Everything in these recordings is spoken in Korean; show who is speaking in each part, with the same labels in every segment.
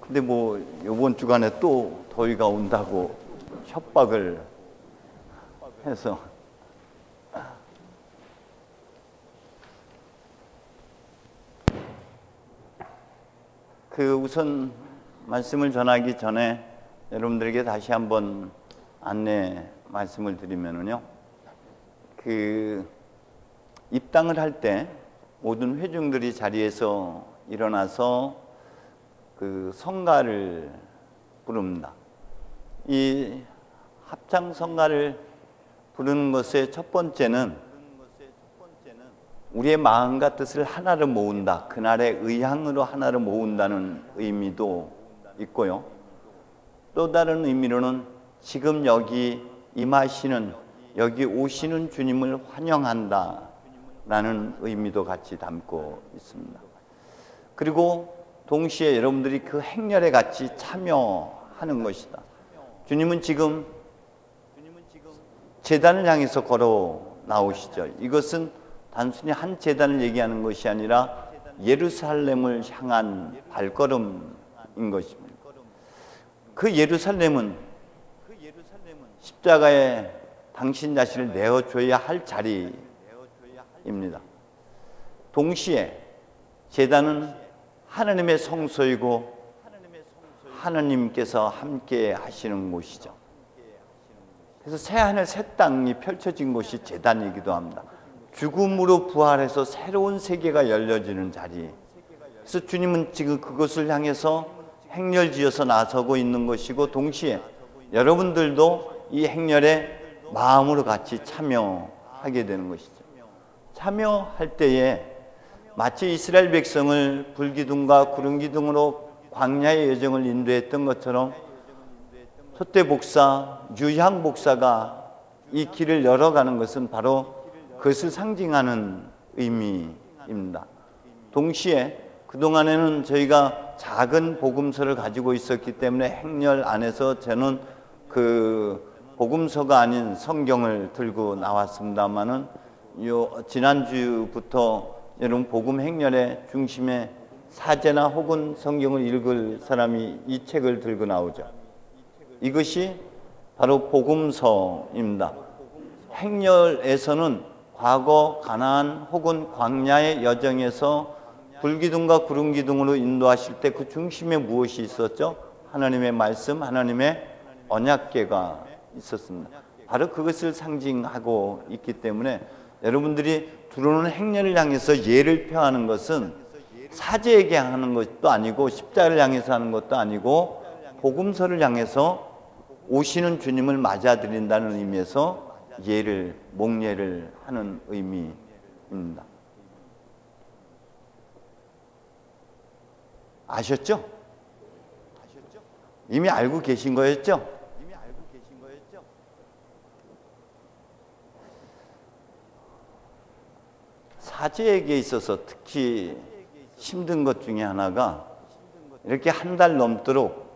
Speaker 1: 근데 뭐 이번 주간에 또 더위가 온다고 협박을 해서 우선 말씀을 전하기 전에 여러분들에게 다시 한번 안내 말씀을 드리면은요, 입당을 할 때 모든 회중들이 자리에서 일어나서 성가를 부릅니다. 이 합창 성가를 부르는 것의 첫 번째는 우리의 마음과 뜻을 하나로 모은다, 그날의 의향으로 하나로 모은다는 의미도 있고요, 또 다른 의미로는 지금 여기 임하시는, 여기 오시는 주님을 환영한다 라는 의미도 같이 담고 있습니다. 그리고 동시에 여러분들이 그 행렬에 같이 참여하는 것이다. 주님은 지금 제단을 향해서 걸어 나오시죠. 이것은 단순히 한 제단을 얘기하는 것이 아니라 예루살렘을 향한 발걸음인 것입니다. 그 예루살렘은 십자가에 당신 자신을 내어줘야 할 자리입니다. 동시에 제단은 하나님의 성소이고 하나님께서 함께 하시는 곳이죠. 그래서 새하늘 새 땅이 펼쳐진 곳이 제단이기도 합니다. 죽음으로 부활해서 새로운 세계가 열려지는 자리. 그래서 주님은 지금 그것을 향해서 행렬지어서 나서고 있는 것이고, 동시에 여러분들도 이 행렬에 마음으로 같이 참여하게 되는 것이죠. 참여할 때에 마치 이스라엘 백성을 불기둥과 구름기둥으로 광야의 여정을 인도했던 것처럼 소떼 복사, 유향 복사가 이 길을 열어가는 것은 바로 그것을 상징하는 의미입니다. 동시에 그동안에는 저희가 작은 복음서를 가지고 있었기 때문에 행렬 안에서 저는 그 복음서가 아닌 성경을 들고 나왔습니다만은 지난주부터 여러분 복음 행렬의 중심에 사제나 혹은 성경을 읽을 사람이 이 책을 들고 나오죠. 이것이 바로 복음서입니다. 행렬에서는 과거 가나안 혹은 광야의 여정에서 불기둥과 구름기둥으로 인도하실 때 그 중심에 무엇이 있었죠? 하나님의 말씀, 하나님의 언약궤가 있었습니다. 바로 그것을 상징하고 있기 때문에 여러분들이 들어오는 행렬을 향해서 예를 펴하는 것은 사제에게 하는 것도 아니고 십자가를 향해서 하는 것도 아니고 복음서를 향해서 오시는 주님을 맞아들인다는 의미에서 목례를 하는 의미입니다. 아셨죠? 이미 알고 계신 거였죠? 사제에게 있어서 특히 힘든 것 중에 하나가 이렇게 한 달 넘도록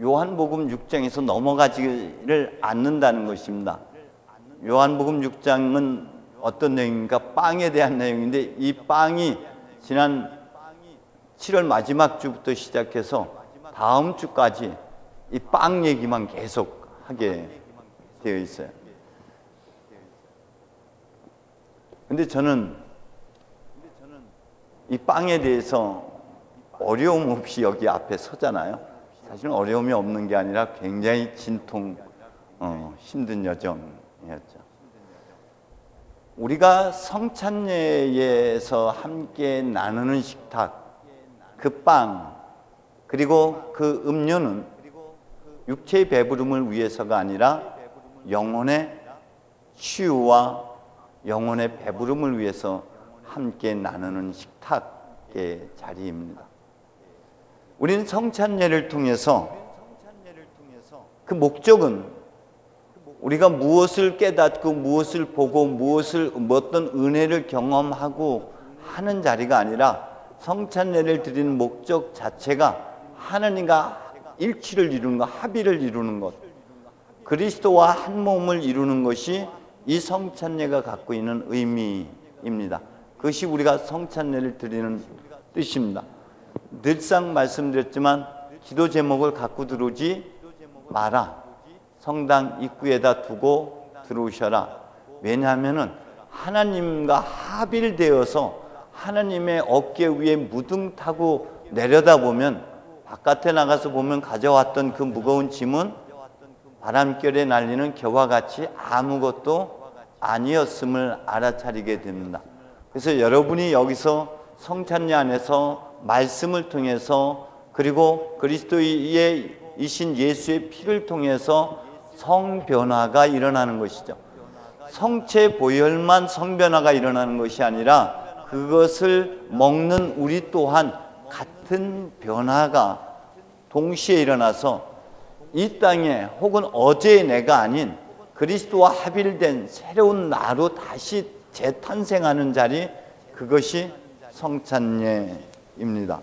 Speaker 1: 요한복음 6장에서 넘어가지를 않는다는 것입니다. 요한복음 6장은 어떤 내용인가? 빵에 대한 내용인데, 이 빵이 지난 7월 마지막 주부터 시작해서 다음 주까지 이 빵 얘기만 계속 하게 되어 있어요. 근데 저는 이 빵에 대해서 어려움 없이 여기 앞에 서잖아요. 사실은 어려움이 없는 게 아니라 굉장히 힘든 여정이었죠. 우리가 성찬례에서 함께 나누는 식탁, 그 빵, 그리고 그 음료는 육체의 배부름을 위해서가 아니라 영혼의 치유와 영혼의 배부름을 위해서 함께 나누는 식탁의 자리입니다. 우리는 성찬례를 통해서 그 목적은 우리가 무엇을 깨닫고 무엇을 보고 어떤 은혜를 경험하고 하는 자리가 아니라, 성찬례를 드리는 목적 자체가 하나님과 일치를 이루는 것, 합의를 이루는 것, 그리스도와 한 몸을 이루는 것이 이 성찬례가 갖고 있는 의미입니다. 그것이 우리가 성찬례를 드리는 뜻입니다. 늘상 말씀드렸지만 기도 제목을 갖고 들어오지 마라. 성당 입구에다 두고 들어오셔라. 왜냐하면은 하나님과 합일되어서 하나님의 어깨 위에 무등 타고 내려다보면 바깥에 나가서 보면 가져왔던 그 무거운 짐은 바람결에 날리는 겨와 같이 아무것도 아니었음을 알아차리게 됩니다. 그래서 여러분이 여기서 성찬례 안에서 말씀을 통해서 그리고 그리스도의 이신 예수의 피를 통해서 성변화가 일어나는 것이죠. 성체 보혈만 성변화가 일어나는 것이 아니라 그것을 먹는 우리 또한 같은 변화가 동시에 일어나서 이 땅에 혹은 어제의 내가 아닌 그리스도와 합일된 새로운 나로 다시 재탄생하는 자리, 그것이 성찬례입니다.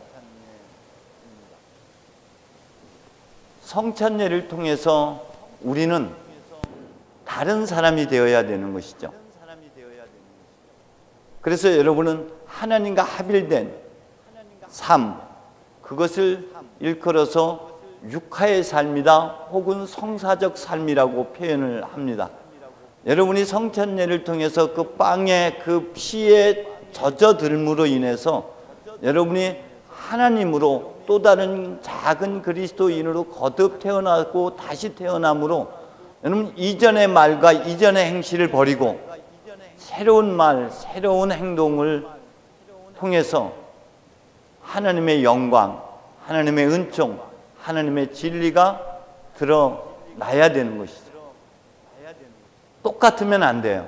Speaker 1: 성찬례를 통해서 우리는 다른 사람이 되어야 되는 것이죠. 그래서 여러분은 하나님과 합일된 삶, 그것을 일컬어서 육하의 삶이다 혹은 성사적 삶이라고 표현을 합니다. 여러분이 성찬례를 통해서 그 빵의 그 피에 젖어들므로 인해서 여러분이 하나님으로 또 다른 작은 그리스도인으로 거듭 태어나고 다시 태어남으로 여러분 이전의 말과 이전의 행실을 버리고 새로운 말, 새로운 행동을 통해서 하나님의 영광, 하나님의 은총, 하나님의 진리가 드러나야 되는 것이죠. 똑같으면 안 돼요.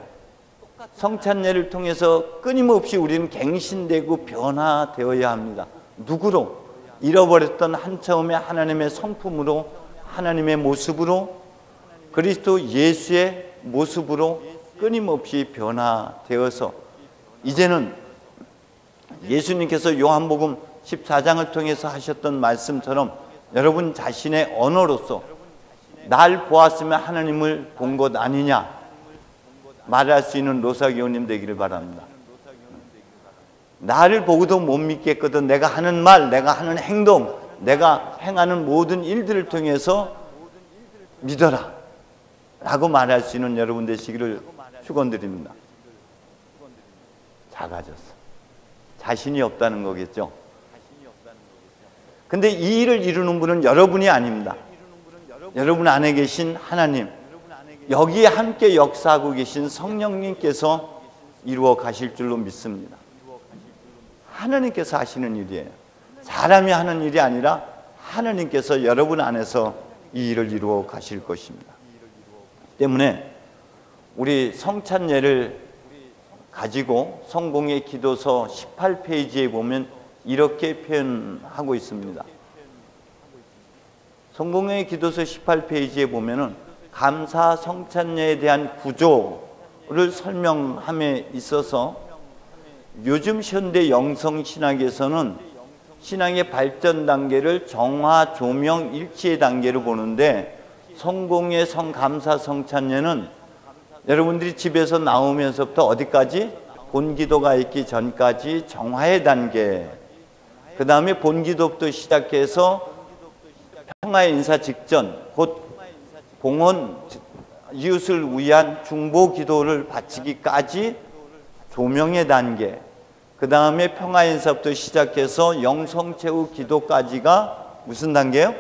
Speaker 1: 성찬례를 통해서 끊임없이 우리는 갱신되고 변화되어야 합니다. 누구로? 잃어버렸던 한처음의 하나님의 성품으로, 하나님의 모습으로, 그리스도 예수의 모습으로 끊임없이 변화되어서 이제는 예수님께서 요한복음 14장을 통해서 하셨던 말씀처럼 여러분 자신의 언어로서 날 보았으면 하나님을 본 것 아니냐 말할 수 있는 로사기오님 되기를 바랍니다. 나를 보고도 못 믿겠거든. 내가 하는 말, 내가 하는 행동, 내가 행하는 모든 일들을 통해서 믿어라 라고 말할 수 있는 여러분 되시기를 축원드립니다. 작아졌어. 자신이 없다는 거겠죠. 근데 이 일을 이루는 분은 여러분이 아닙니다. 여러분 안에 계신 하나님, 여기에 함께 역사하고 계신 성령님께서 이루어 가실 줄로 믿습니다. 하나님께서 하시는 일이에요. 사람이 하는 일이 아니라 하나님께서 여러분 안에서 이 일을 이루어 가실 것입니다. 때문에 우리 성찬례를 가지고 성공의 기도서 18페이지에 보면 이렇게 표현하고 있습니다. 성공의 기도서 18페이지에 보면은 감사 성찬례에 대한 구조를 설명함에 있어서 요즘 현대 영성 신학에서는 신앙의 발전 단계를 정화, 조명, 일치의 단계로 보는데 성공의 성감사 성찬례는 여러분들이 집에서 나오면서부터 어디까지? 본기도가 있기 전까지 정화의 단계, 그 다음에 본기도부터 시작해서 평화의 인사 직전, 곧 봉헌, 이웃을 위한 중보기도를 바치기까지 조명의 단계, 그 다음에 평화의 인사부터 시작해서 영성체후 기도까지가 무슨 단계예요?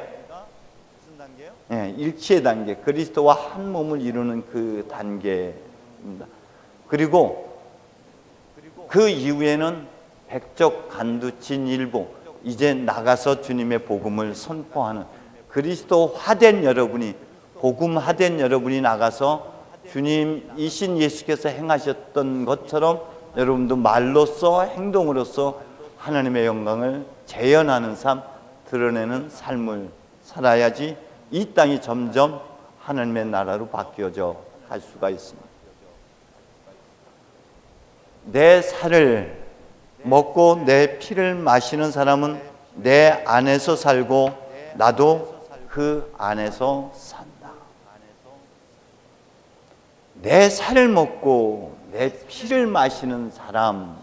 Speaker 1: 네, 일치의 단계, 그리스도와 한 몸을 이루는 그 단계입니다. 그리고 그 이후에는 백적 간두친 일부, 이제 나가서 주님의 복음을 선포하는 그리스도화된 여러분이, 복음화된 여러분이 나가서 주님이신 예수께서 행하셨던 것처럼 여러분도 말로써 행동으로써 하나님의 영광을 재현하는 삶, 드러내는 삶을 살아야지 이 땅이 점점 하나님의 나라로 바뀌어져 갈 수가 있습니다. 내 살을 먹고 내 피를 마시는 사람은 내 안에서 살고 나도 그 안에서 산다. 내 살을 먹고 내 피를 마시는 사람,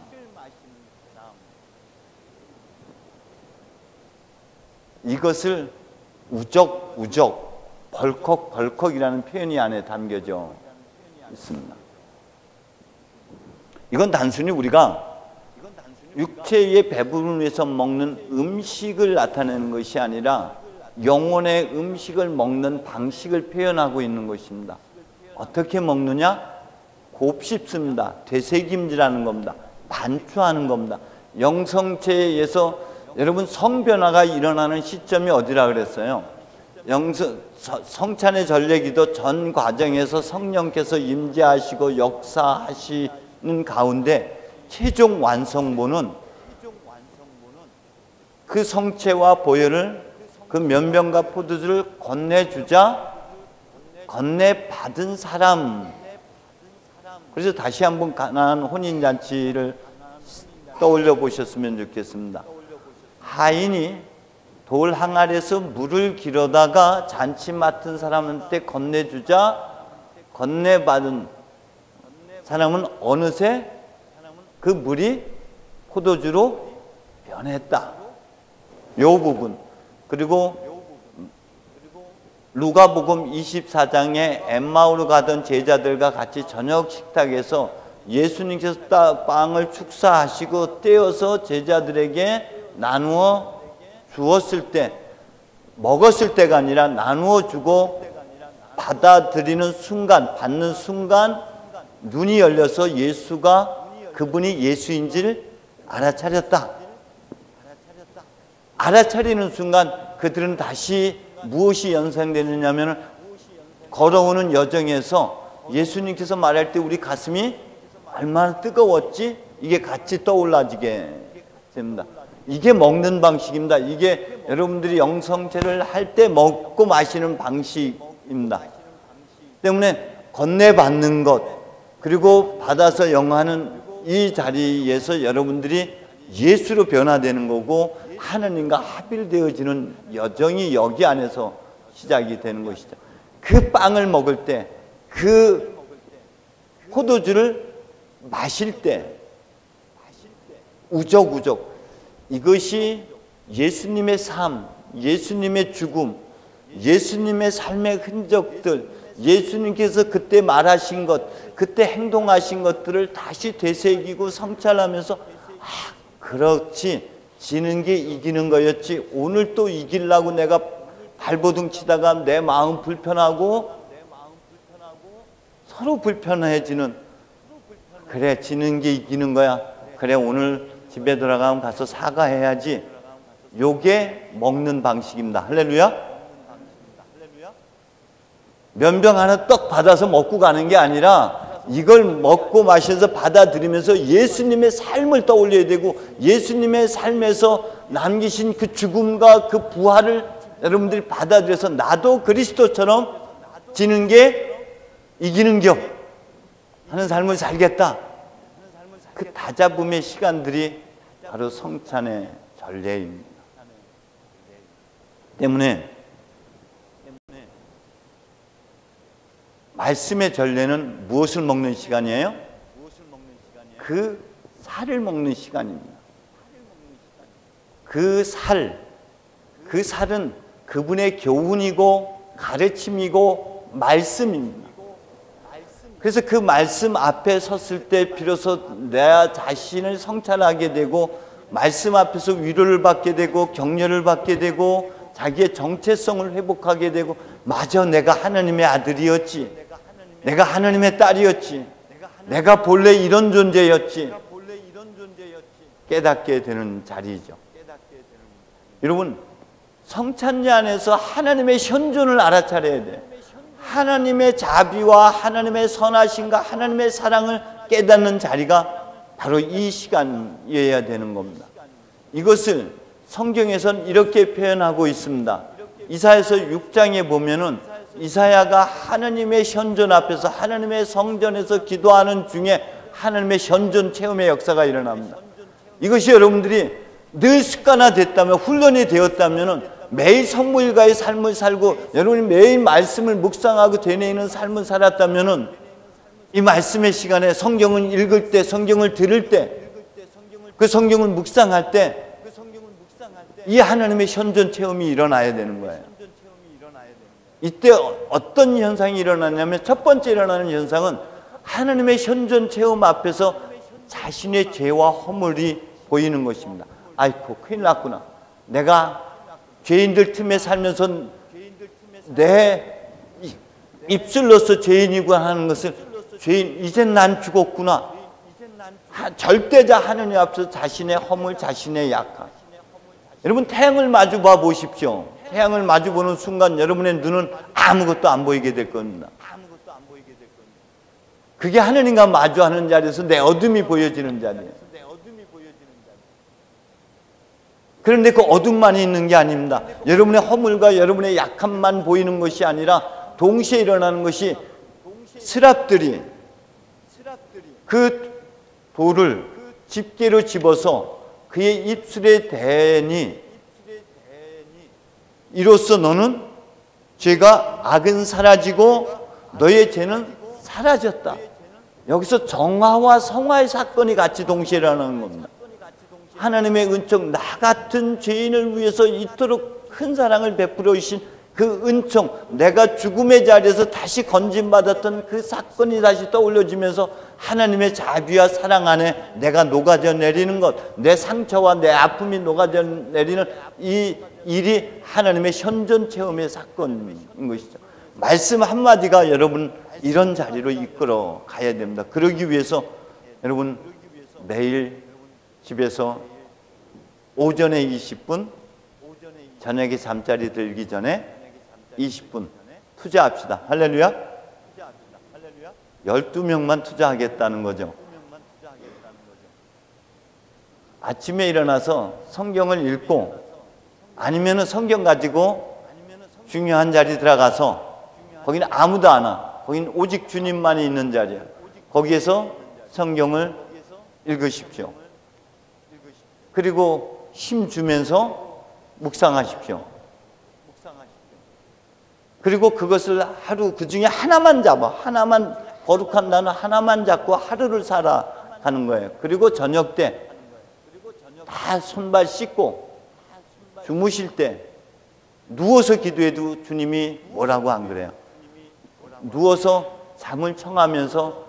Speaker 1: 이것을 우적, 벌컥이라는 표현이 안에 담겨져 있습니다. 이건 단순히 우리가 육체의 배부름을 위해서 먹는 음식을 나타내는 것이 아니라 영혼의 음식을 먹는 방식을 표현하고 있는 것입니다. 어떻게 먹느냐? 곱씹습니다. 되새김질하는 겁니다. 반추하는 겁니다. 영성체에서 여러분 성변화가 일어나는 시점이 어디라 그랬어요? 성찬의 전례기도 전 과정에서 성령께서 임재하시고 역사하시는 가운데 최종 완성본은 그 성체와 보혈을 그 면병과 포도주를 건네주자 건네받은 사람. 그래서 다시 한번 가나안 혼인잔치를 떠올려 보셨으면 좋겠습니다. 하인이 돌 항아리에서 물을 길어다가 잔치 맡은 사람한테 건네주자 건네받은 사람은 어느새 그 물이 포도주로 변했다. 요 부분. 그리고 루가복음 24장에 엠마오로 가던 제자들과 같이 저녁 식탁에서 예수님께서 빵을 축사하시고 떼어서 제자들에게 나누어 주었을 때, 먹었을 때가 아니라 나누어 주고 받아들이는 순간, 받는 순간 눈이 열려서 예수가 그분이 예수인지를 알아차렸다. 알아차리는 순간 그들은 다시 무엇이 연상되느냐면 걸어오는 여정에서 예수님께서 말할 때 우리 가슴이 얼마나 뜨거웠지? 이게 같이 떠올라지게 됩니다. 이게 먹는 방식입니다. 이게 여러분들이 영성체를 할 때 먹고 마시는 방식입니다. 때문에 건네받는 것 그리고 받아서 영하는 이 자리에서 여러분들이 예수로 변화되는 거고 하나님과 합일되어지는 여정이 여기 안에서 시작이 되는 것이죠. 그 빵을 먹을 때, 그 포도주를 마실 때 우적우적 이것이 예수님의 삶, 예수님의 죽음, 예수님의 삶의 흔적들, 예수님께서 그때 말하신 것, 그때 행동하신 것들을 다시 되새기고 성찰하면서 그렇지, 지는 게 이기는 거였지, 오늘 또 이기려고 내가 발버둥 치다가 내 마음 불편하고 서로 불편해지는, 그래 지는 게 이기는 거야, 그래 오늘 집에 들어가면 가서 사과해야지, 요게 먹는 방식입니다. 할렐루야. 면병 하나 떡 받아서 먹고 가는 게 아니라 이걸 먹고 마셔서 받아들이면서 예수님의 삶을 떠올려야 되고 예수님의 삶에서 남기신 그 죽음과 그 부활을 여러분들이 받아들여서 나도 그리스도처럼 지는 게 이기는 겨 하는 삶을 살겠다. 그 다잡음의 시간들이 바로 성찬의 전례입니다. 때문에 말씀의 전례는 무엇을 먹는 시간이에요? 그 살을 먹는 시간입니다. 그 살은 그분의 교훈이고 가르침이고 말씀입니다. 그래서 그 말씀 앞에 섰을 때 비로소 내 자신을 성찰하게 되고 말씀 앞에서 위로를 받게 되고 격려를 받게 되고 자기의 정체성을 회복하게 되고 맞아, 내가 하나님의 아들이었지, 내가 하나님의 딸이었지, 내가 본래 이런 존재였지 깨닫게 되는 자리죠. 여러분, 성찬례 안에서 하나님의 현존을 알아차려야 돼요. 하나님의 자비와 하나님의 선하심과 하나님의 사랑을 깨닫는 자리가 바로 이 시간이어야 되는 겁니다. 이것을 성경에서는 이렇게 표현하고 있습니다. 이사야서 6장에 보면은 이사야가 하나님의 현존 앞에서 하나님의 성전에서 기도하는 중에 하나님의 현존 체험의 역사가 일어납니다. 이것이 여러분들이 늘 습관화됐다면, 훈련이 되었다면 매일 성모일가의 삶을 살고 여러분이 매일 말씀을 묵상하고 되뇌이는 삶을 살았다면 이 말씀의 시간에 성경을 읽을 때, 성경을 들을 때, 그 성경을 묵상할 때 이 하나님의 현존 체험이 일어나야 되는 거예요. 이때 어떤 현상이 일어나냐면, 첫 번째 일어나는 현상은 하나님의 현존 체험 앞에서 자신의 죄와 허물이 보이는 것입니다. 아이고, 큰일 났구나. 내가 죄인들 틈에 살면서 내 입술로서 죄인이고 하는 것을, 죄인, 이젠 난 죽었구나. 절대자 하느님 앞에서 자신의 허물, 자신의 약함. 여러분, 태양을 마주 봐 보십시오. 태양을 마주 보는 순간 여러분의 눈은 아무것도 안 보이게 될 겁니다. 그게 하느님과 마주하는 자리에서 내 어둠이 보여지는 자리예요. 그런데 그 어둠만 있는 게 아닙니다. 여러분의 허물과 여러분의 약함만 보이는 것이 아니라 동시에 일어나는 것이, 스랍들이 그 돌을 집게로 집어서 그의 입술에 대니, 이로써 너는 죄가, 악은 사라지고 너의 죄는 사라졌다. 여기서 정화와 성화의 사건이 같이 동시에 일어나는 겁니다. 하나님의 은총, 나 같은 죄인을 위해서 이토록 큰 사랑을 베풀어 주신 그 은총, 내가 죽음의 자리에서 다시 건진받았던 그 사건이 다시 떠올려지면서 하나님의 자비와 사랑 안에 내가 녹아져 내리는 것, 내 상처와 내 아픔이 녹아져 내리는 이 일이 하나님의 현존 체험의 사건인 것이죠. 말씀 한마디가 여러분 이런 자리로 이끌어 가야 됩니다. 그러기 위해서 여러분 매일 집에서 오전에 20분, 저녁에 잠자리 들기 전에 20분 투자합시다. 할렐루야. 12명만 투자하겠다는 거죠. 아침에 일어나서 성경을 읽고, 아니면 성경 가지고 중요한 자리 들어가서, 거기는 아무도 안 와. 거기는 오직 주님만이 있는 자리야. 거기에서 성경을 읽으십시오. 그리고 힘 주면서 묵상하십시오. 그리고 그것을 하루 그 중에 하나만 잡아, 하나만, 거룩한 단어 하나만 잡고 하루를 살아가는 거예요. 그리고 저녁 때 다 손발 씻고 주무실 때 누워서 기도해도 주님이 뭐라고 안 그래요. 누워서 잠을 청하면서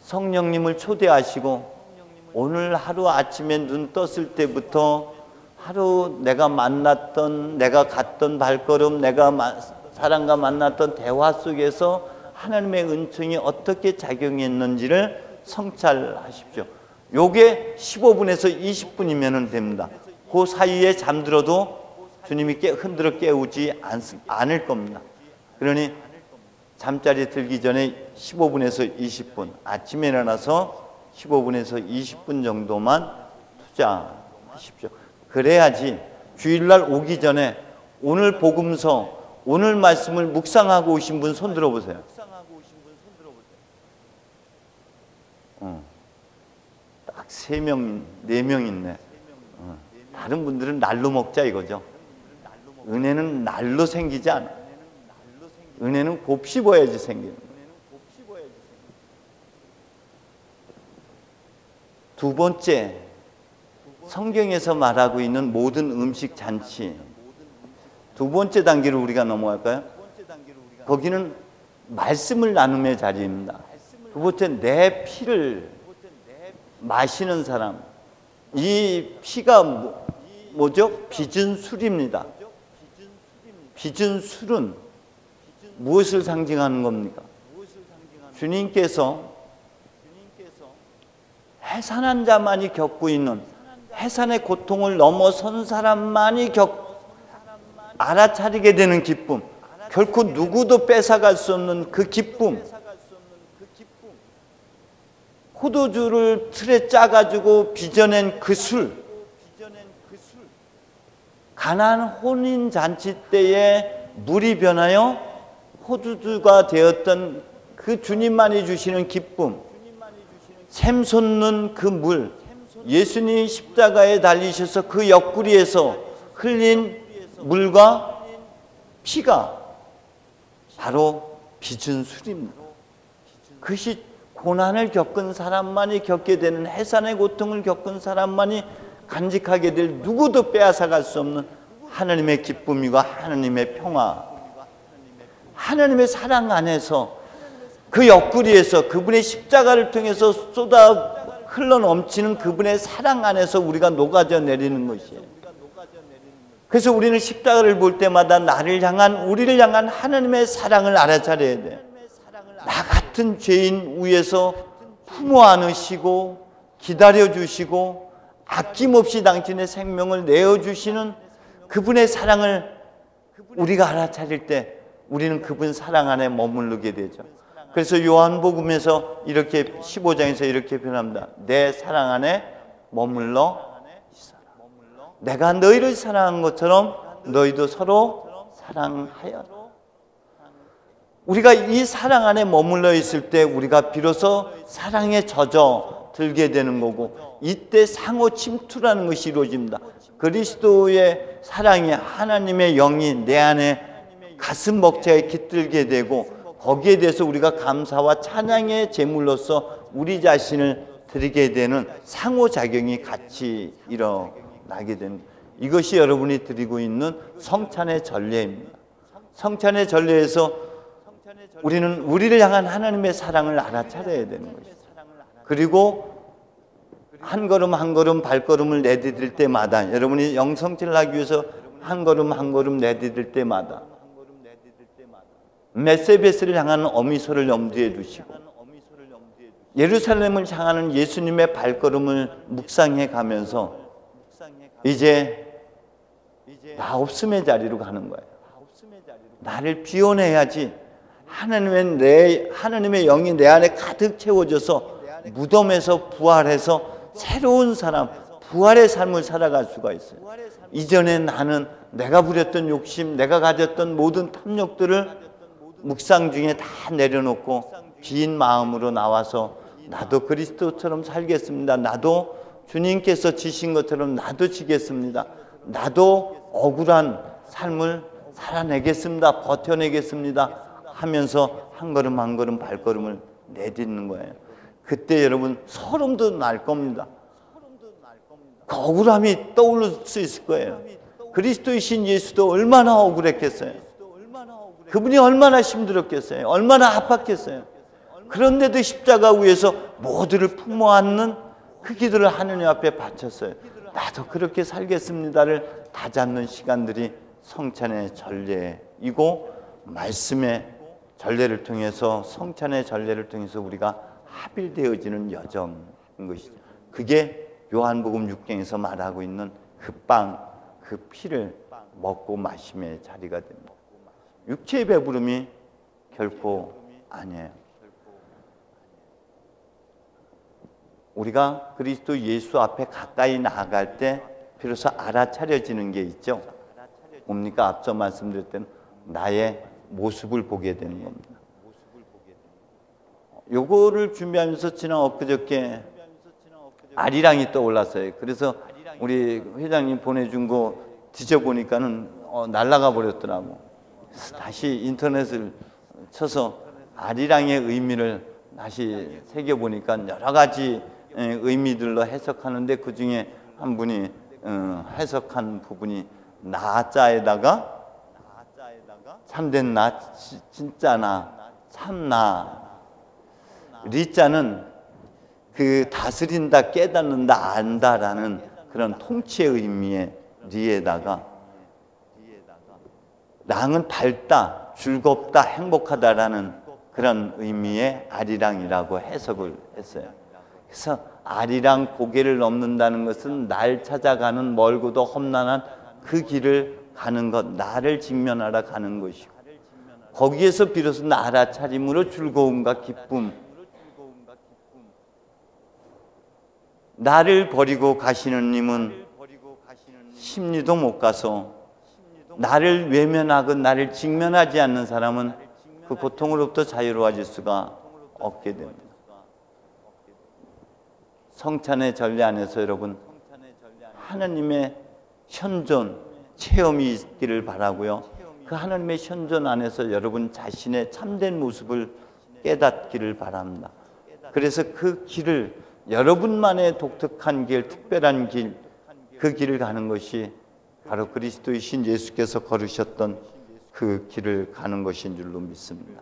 Speaker 1: 성령님을 초대하시고, 오늘 하루 아침에 눈 떴을 때부터 하루 내가 만났던, 내가 갔던 발걸음, 내가 사람과 만났던 대화 속에서 하나님의 은총이 어떻게 작용했는지를 성찰하십시오. 요게 15분에서 20분이면 됩니다. 그 사이에 잠들어도 주님이 흔들어 깨우지 않을 겁니다. 그러니 잠자리 들기 전에 15분에서 20분, 아침에 일어나서 15분에서 20분 정도만 투자하십시오. 그래야지 주일날 오기 전에 오늘 복음서, 오늘 말씀을 묵상하고 오신 분 손 들어보세요. 딱 3명, 4명 있네. 다른 분들은 날로 먹자 이거죠. 은혜는 날로 생기지 않아. 은혜는 곱씹어야지 생기는 거예요. 두 번째, 성경에서 말하고 있는 모든 음식 잔치, 두 번째 단계로 우리가 넘어갈까요? 거기는 말씀을 나눔의 자리입니다. 두 번째, 내 피를 마시는 사람. 이 피가 뭐죠? 빚은 술입니다. 빚은 술은 무엇을 상징하는 겁니까? 주님께서 해산한 자만이 겪고 있는, 해산의 고통을 넘어선 사람만이 알아차리게 되는 기쁨, 결코 누구도 뺏어갈 수 없는 그 기쁨, 포도주를 틀에 짜가지고 빚어낸 그 술, 가나안 혼인잔치 때에 물이 변하여 포도주가 되었던 그 주님만이 주시는 기쁨, 샘 솟는 그 물, 예수님이 십자가에 달리셔서 그 옆구리에서 흘린 물과 피가 바로 빚은 술입니다. 그것이 고난을 겪은 사람만이 겪게 되는, 해산의 고통을 겪은 사람만이 간직하게 될 누구도 빼앗아갈 수 없는 하나님의 기쁨이고 하나님의 평화, 하나님의 사랑 안에서 그 옆구리에서 그분의 십자가를 통해서 쏟아 흘러넘치는 그분의 사랑 안에서 우리가 녹아져 내리는 것이에요. 그래서 우리는 십자가를 볼 때마다 우리를 향한 하나님의 사랑을 알아차려야 돼요. 나 같은 죄인 위에서 품어 안으시고 기다려주시고 아낌없이 당신의 생명을 내어주시는 그분의 사랑을 우리가 알아차릴 때 우리는 그분 사랑 안에 머무르게 되죠. 그래서 요한복음에서 이렇게 15장에서 이렇게 표현합니다. 내 사랑 안에 머물러 있어라. 내가 너희를 사랑한 것처럼 너희도 서로 사랑하여라. 우리가 이 사랑 안에 머물러 있을 때 우리가 비로소 사랑에 젖어 들게 되는 거고, 이때 상호 침투라는 것이 이루어집니다. 그리스도의 사랑이, 하나님의 영이 내 안에 가슴 벅차게 깃들게 되고, 거기에 대해서 우리가 감사와 찬양의 제물로서 우리 자신을 드리게 되는 상호작용이 같이 일어나게 되는, 이것이 여러분이 드리고 있는 성찬의 전례입니다. 성찬의 전례에서 우리는 우리를 향한 하나님의 사랑을 알아차려야 되는 것이죠. 그리고 한 걸음 한 걸음 발걸음을 내디딜 때마다, 여러분이 영성질을 하기 위해서 한 걸음 한 걸음 내디딜 때마다 메세베스를 향하는 어미소를 염두에 두시고 예루살렘을 향하는 예수님의 발걸음을 묵상해 가면서 이제 나 없음의 자리로 가는 거예요. 나를 비워내야지 하나님의 영이 내 안에 가득 채워져서 무덤에서 부활해서 새로운 사람, 부활의 삶을 살아갈 수가 있어요. 이전에 나는 내가 부렸던 욕심, 내가 가졌던 모든 탐욕들을 묵상 중에 다 내려놓고 빈 마음으로 나와서 나도 그리스도처럼 살겠습니다. 나도 주님께서 지신 것처럼 나도 지겠습니다. 나도 억울한 삶을 살아내겠습니다. 버텨내겠습니다. 하면서 한 걸음 한 걸음 발걸음을 내딛는 거예요. 그때 여러분 소름도 날 겁니다. 그 억울함이 떠오를 수 있을 거예요. 그리스도이신 예수도 얼마나 억울했겠어요. 그분이 얼마나 힘들었겠어요. 얼마나 아팠겠어요. 그런데도 십자가 위에서 모두를 품어 안는 그 기도를 하느님 앞에 바쳤어요. 나도 그렇게 살겠습니다를 다잡는 시간들이 성찬의 전례이고, 말씀의 전례를 통해서, 성찬의 전례를 통해서 우리가 합일되어지는 여정인 것이죠. 그게 요한복음 6장에서 말하고 있는 그 빵, 그 피를 먹고 마심의 자리가 됩니다. 육체의 배부름이 결코 아니에요. 우리가 그리스도 예수 앞에 가까이 나아갈 때 비로소 알아차려지는 게 있죠. 뭡니까? 앞서 말씀드렸던 나의 모습을 보게 되는 겁니다. 요거를 준비하면서 지난 엊그저께 아리랑이 떠올랐어요. 그래서 우리 회장님 보내준 거 뒤져보니까는 날아가 버렸더라고. 다시 인터넷을 쳐서 아리랑의 의미를 다시 새겨보니까 여러 가지 의미들로 해석하는데, 그 중에 한 분이 해석한 부분이 나자에다가 참된 나, 진짜 나, 참나. 리자는 그 다스린다, 깨닫는다, 안다라는 그런 통치의 의미의 리에다가 랑은 밝다, 즐겁다, 행복하다라는 그런 의미의 아리랑이라고 해석을 했어요. 그래서 아리랑 고개를 넘는다는 것은 날 찾아가는 멀고도 험난한 그 길을 가는 것, 나를 직면하러 가는 것이고, 거기에서 비로소 나 알아차림으로 즐거움과 기쁨, 나를 버리고 가시는 님은 심리도 못 가서, 나를 외면하고 나를 직면하지 않는 사람은 그 고통으로부터 자유로워질 수가 없게 됩니다. 성찬의 전례 안에서 여러분 하나님의 현존 체험이 있기를 바라고요. 그 하나님의 현존 안에서 여러분 자신의 참된 모습을 깨닫기를 바랍니다. 그래서 그 길을, 여러분만의 독특한 길, 특별한 길, 그 길을 가는 것이 바로 그리스도이신 예수께서 걸으셨던 그 길을 가는 것인 줄로 믿습니다.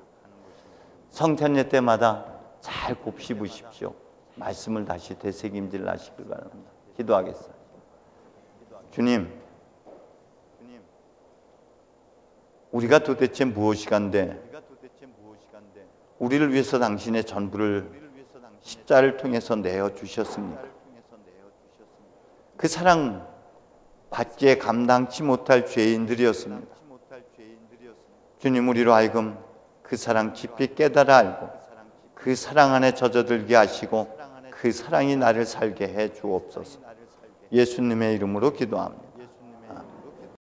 Speaker 1: 성찬예 때마다 잘 곱씹으십시오. 말씀을 다시 되새김질 하시길 바랍니다. 기도하겠습니다. 주님, 우리가 도대체 무엇이간데 우리를 위해서 당신의 전부를 십자를 통해서 내어주셨습니까? 그 사랑 받기에 감당치 못할 죄인들이었습니다. 주님, 우리로 하여금 그 사랑 깊이 깨달아 알고 그 사랑 안에 젖어들게 하시고 그 사랑이 나를 살게 해 주옵소서. 예수님의 이름으로 기도합니다.